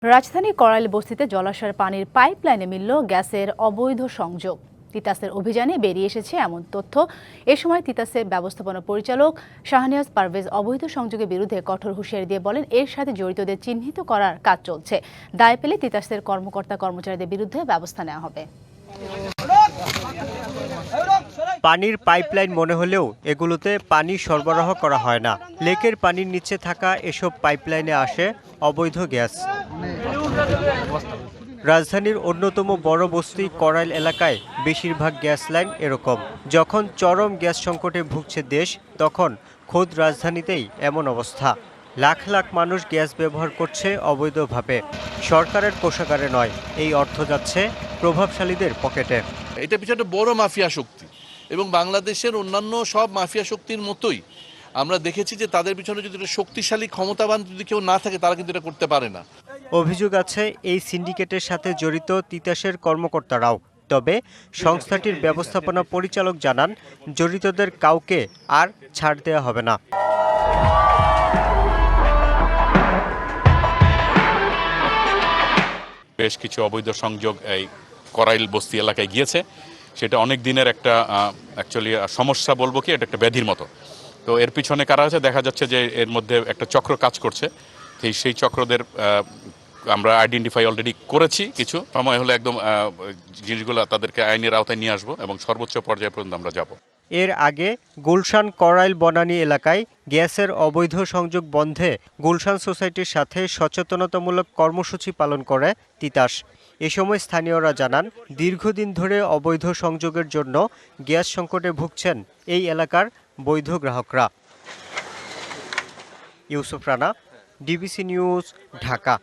রাজধানীর কড়াইল বস্তিতে জলাশয়ের পানির পাইপলাইনে মিলল গ্যাসের অবৈধ সংযোগ। তিতাসের অভিযানে বেরিয়ে এসেছে এমন তথ্য। এ সময় তিতাসের ব্যবস্থাপনা পরিচালক শাহনিয়াজ পারভেজ অবৈধ সংযোগের বিরুদ্ধে কঠোর হুঁশিয়ারি দিয়ে বলেন, এর সাথে জড়িতদের চিহ্নিত করার কাজ চলছে। দায় পেলে তিতাসের কর্মকর্তা কর্মচারীদের বিরুদ্ধে ব্যবস্থা নেওয়া হবে। পানির পাইপলাইন মনে হলেও এগুলোতে পানি সরবরাহ করা হয় না। লেকের পানির নিচে থাকা এসব পাইপলাইনে আসে অবৈধ গ্যাস। রাজধানীর অন্যতম বড় বস্তি কড়াইল এলাকায় বেশিরভাগ গ্যাস লাইন এরকম। যখন চরম গ্যাস সংকটে ভুগছে দেশ, তখন খোদ রাজধানীতেই এমন অবস্থা। লাখ লাখ মানুষ গ্যাস ব্যবহার করছে অবৈধভাবে। সরকারের কোষাগারে নয়, এই অর্থ যাচ্ছে প্রভাবশালীদের পকেটে। এটা পিছনে বড় মাফিয়া শক্তি, এবং বাংলাদেশের অন্যান্য সব মাফিয়া শক্তির মতোই আমরা দেখেছি যে তাদের পিছনে যদি শক্তিশালী ক্ষমতাবান যদি কেউ না থাকে, তারা কিন্তু এটা করতে পারে না। অভিযোগ আছে এই সিন্ডিকেটের সাথে জড়িত তিতাসের কর্মকর্তারাও। তবে সংস্থাটির ব্যবস্থাপনা পরিচালক জানান, জড়িতদের কাউকে আর ছাড় দেওয়া হবে না। বেশ কিছু অবৈধ সংযোগ এই কড়াইল বস্তি এলাকায় গিয়েছে। সেটা অনেক দিনের একটা অ্যাকচুয়ালি সমস্যা বলবো কি, এটা একটা ব্যাধির মতো। তো এর পিছনে কারা আছে, দেখা যাচ্ছে যে এর মধ্যে একটা চক্র কাজ করছে। সেই চক্রদের আমরা আইডেন্টিফাই অলরেডি করেছি। কিছু সময় হলে একদম জিনিসগুলো তাদেরকে আইনের আওতায় নিয়ে আসবো এবং সর্বোচ্চ পর্যায়ে পর্যন্ত আমরা যাব। এর আগে গুলশান কড়াইল বনানী এলাকায় গ্যাসের অবৈধ সংযোগ বন্ধে গুলশান সোসাইটির সাথে সচেতনতামূলক কর্মসূচি পালন করে তিতাস। এ সময় স্থানীয়রা জানান, দীর্ঘদিন ধরে অবৈধ সংযোগের জন্য গ্যাস সংকটে ভুগছেন এই এলাকার বৈধ গ্রাহকরা। Yusuf Rana, DBC news, Dhaka.